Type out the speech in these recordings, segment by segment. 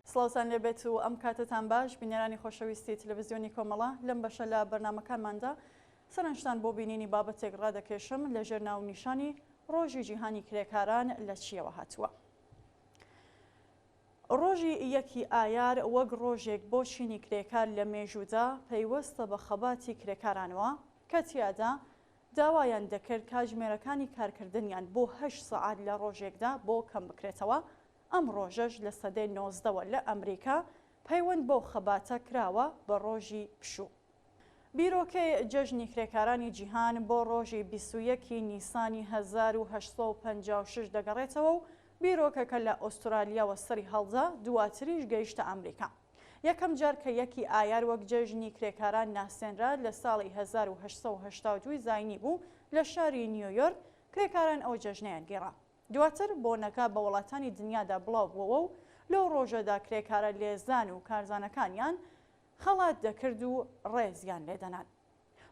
سڵاوتان لێبێت و ئەم کاتتان باش بینەرانی خۆشەویستی تەلەڤیزیۆنی کۆمەڵە لەم بەشە لە بەرنامەکانماندا سەرنجتان بۆ بینینی بابەتێک ڕادەکێشم لە ژێر ناونیشانی ڕۆژی جیهانی کرێکاران لە چیەوە هاتووە. ڕۆژی یەکی ئایار وەک ڕۆژێک بۆ چینی کرێکار لە مێژوودا پەیوەستە بە خەباتی کرێکارانەوە کە تیادا داوایان دەکرد کاتژمێرەکانی کارکردنیان بۆ 8 سەعات لە ڕۆژێکدا بۆ کەم بکرێتەوە. ئەم ڕۆژەش لە سەدەی 19ەوە لە ئەمریکا پەیوەند بۆ خەباتە کراوە بە ڕۆژی پشوو. بیرۆکەی جەژنی کرێکارانی جیهان بۆ ڕۆژی 21 نیسانی 1856 دەگەڕێتەوە و بیرۆکەکە لە ئوسترالیاوە سەری هەڵدا دواتریش گەیشتە ئەمریکا. یەکەم جار کە یەکی ئایار وەک جەژنی کرێکاران ناسێنرا لە ساڵی 1882 زاینی بوو لە شاری نیویۆرک کرێکاران ئەو جەژنەیان گێڕا. دواتر بۆنەکە بە وڵاتانی دنیادا بڵاو بووەوە و لەو ڕۆژەدا کرێکارە لێزان و کارزانەکانیان خەڵات دەکرد و ڕێزیان لێدەنان.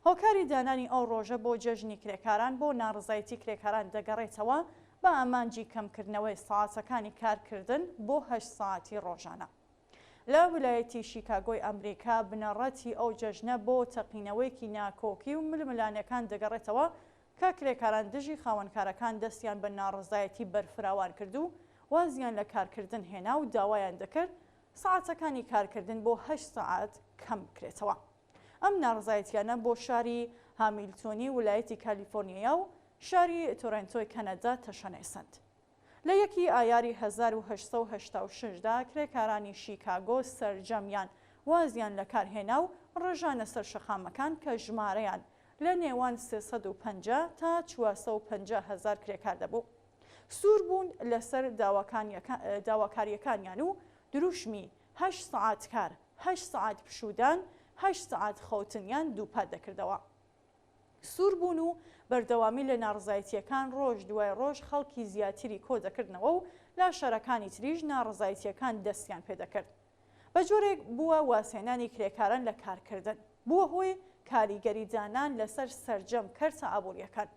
هۆکاری دانانی ئەو ڕۆژە بۆ جەژنی کرێکاران بۆ ناڕزایەتی کرێکاران دەگەڕێتەوە بە ئامانجی کەمکردنەوەی ساعاتەکانی کارکردن بۆ 8 ساعتی ڕۆژانە. لە ویلایەتی شیکاگۆی ئەمریکا بنەڕەتی ئەو جەژنە بۆ تەقینەوەیەکی ناکۆکی و ململانەکان دەگەڕێتەوە کە کرێکاران دژی خاوەنکارەکان دەستیان بە ناڕزایەتی بەرفراوان کرد و وازیان لە کارکردن هێنا و داوایان دەکرد ساعاتەکانی کارکردن بۆ 8 ساعات کەم بکرێتەوە. ئەم ناڕزایەتیانە بۆ شاری هامیلتۆنی ویلایەتی کالیفۆرنیا و شاری تۆرۆنتۆی کەنەدا تەشەنێسەند. لە یەکی ئایاری 1886دا کرێکارانی شیکاگۆ سەرجەمیان وازیان لە کارهێنا و ڕێژانە سەر شەقامەکان کە ژمارەیان لە نێوان 350 تا 450 هزار کرێکار دەبوو. سوور بوون لەسەر داواکاریەکانیان و دروشمی 8 ساعات کار، 8 ساعات پشودان، 8 ساعات خەوتنیان دووپات دەکردەوە. سوور بوون و بەردەوامی لە ناڕزایەتیەکان ڕۆژ دوای ڕۆژ خەڵکی زیاتری کۆ دەکردنەوە و لا شارەکانی تریژ ناڕزایەتیەکان دەستیان پێدەکرد. بە جۆرێک بووە واسێنانی کرێکاران لە کارکردن، بووە هۆی کاریگەری دانان لەسەر سەرجەم کەرتە ئابوووریەکان.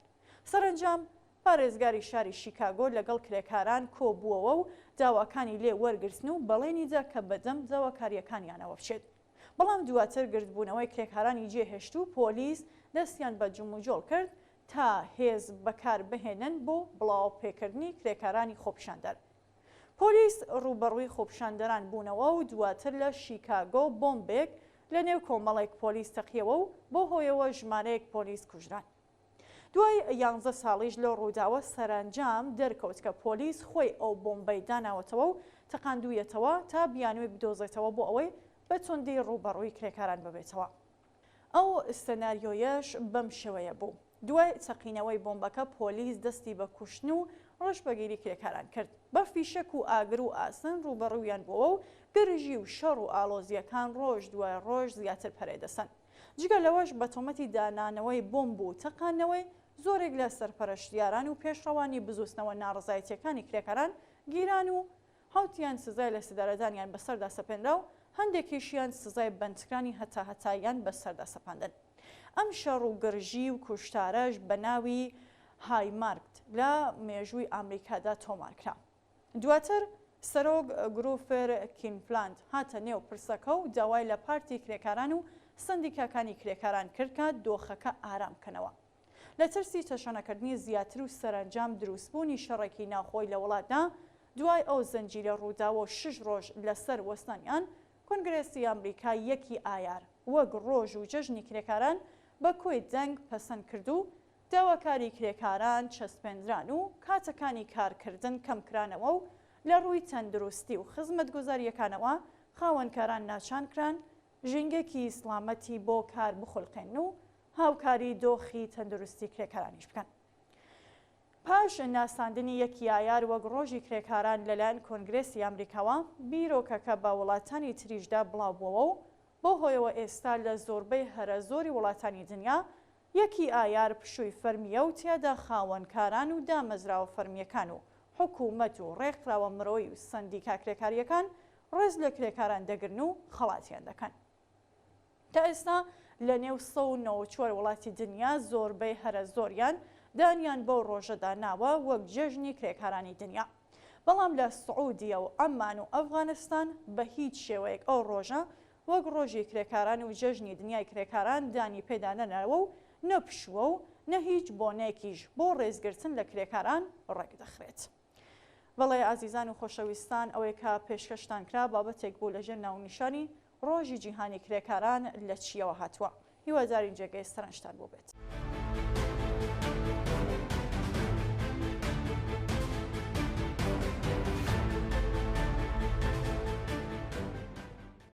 سەرنجام پارێزگاری شاری شیکاگۆ لەگەڵ کرێکاران کۆبووەوە و داواکانی لێ وەرگرتن و بەڵێنیدا کە بەدەم داواکاریەکانیانەوە بچێت. بەڵام دواتر گرتبوونەوەی کرێکارانی جێهێشت و پۆلیس دەستیان بە جموجۆڵ کرد تا هێز بەکار بهێنن بۆ بڵاو پێکردنی کرێکارانی خۆپیشاندەر. پۆلیس ڕوبەڕووی خۆپیشاندەران بوونەوە و دواتر لە شیکاگۆ بۆمبێک لە نێو کۆمەڵێک پۆلیس تەقیەوە و بۆ هۆیەوە ژمارەیەک پۆلیس کوژران. دوای 11 ساڵیش لە ڕووداوە سەرنجام دەرکەوت کە پۆلیس خۆی ئەو بۆمبەی داناوەتەوە و تەقاندوویەتەوە تا بیانوێ بدۆزێتەوە بۆ ئەوەی بە توندی ڕوبەڕووی کرێکاران ببێتەوە. ئەو سەناریۆیەش بەم شێوەیە بوو. دوای تەقینەوەی بۆمبەکە پۆلیس دەستی بە کوشتن و ڕەشبەگیری کرێکاران کرد. بە فیشەک و ئاگر و ئاسن ڕوبەڕوویان بووە و گرژی و شەڕ و ئالۆزیەکان ڕۆژ دوای ڕۆژ زیاتر پەرێدەسەن. جگە لەوەش بە تۆمەتی دانانەوەی بۆمب و تەقانەوەی زۆرێک لە سەرپەرشتیاران و پێشڕەوانی بزوستنەوە ناڕزایەتیەکانی کرێکاران گیران و هەوتیان سزای لە سدارەدانیان بەسەردا سەپێنرا و هەندێکیشیان سزای بەندکرانی هەتایان بەسەردا سەپاندن. ئەم شەڕ و گرژی و کوشتارەش بە ناوی هایمارکت لە مێژووی ئەمریکادا تۆمارکرا. دواتر سەرۆک گروفر کینفلاند هاتە نێو پرسەکە و داوای لە پارتی کرێکاران و سندیکاکانی کرێکاران کرد کە دۆخەکە ئارام بکەنەوە. لە ترسی تەشەنەکردنی زیاتر و سەرنجام دروستبوونی شەڕێکی ناوخۆی لە وڵاتدا دوای ئەو زەنجیرە ڕووداوە 6 ڕۆژ لەسەر وەستانیان کۆنگرێسی ئەمریکا یەکی ئایار وەک ڕۆژ و جەژنی کرێکاران بە کۆی دەنگ پەسەند کرد و داواکاری کرێکاران چەسپێنران و کاتەکانی کارکردن کەمکرانەوە و لە ڕووی تەندروستی و خزمەتگوزاریەکانەوە خاوەنکاران ناچانکران ژینگێکی سڵامەتی بۆ کار بخولقێن و هاوکاری دۆخی تەندروستی کرێکارانیش بکەن. پاش ناساندنی یەکی ئایار وەک ڕۆژی کرێکاران لەلایەن کۆنگرێسی ئەمریکاوە بیرۆکەکە بە وڵاتانی تریشدا بڵاو بووەوە و بۆ هۆیەوە ئێستا لە زۆربەی هەرە زۆری وڵاتانی دنیا یەکی ئایار پشووی فەرمیە و تیادا خاوەنکاران و دامەزراوە فەرمیەکان و حکوومەت و ڕێکخراوە مرۆی و سندیکا کرێکاریەکان ڕێز لە کرێکاران دەگرن و خەڵاتیان دەکەن. تا ئێستا لە نێو 194 وڵاتی دنیا زۆربەی هەرە زۆریان دانیان بۆ ڕۆژەدا ناوە وەک جەژنی کرێکارانی دنیا. بەڵام لە سعودیە و عەمان و ئەفغانستان بە هیچ شێوەیەک ئەو ڕۆژە وەک ڕۆژی کرێکاران و جەژنی دنیای کرێکاران دانی پێدا نەنەوە و نەپشووە و نە هیچ بۆنێکیش بۆ ڕێزگرتن لە کرێکاران ڕێک دەخرێت. بەڵێ ئازیزان و خۆشەویستان، ئەوەی کە پێشکەشتان کرا بابەتێک بوو لەژێر ناونیشانی ڕۆژی جیهانی کرێکاران لە چیەوە هاتووە. هیوادارین جێگەی سەرنجتان بۆ بێت.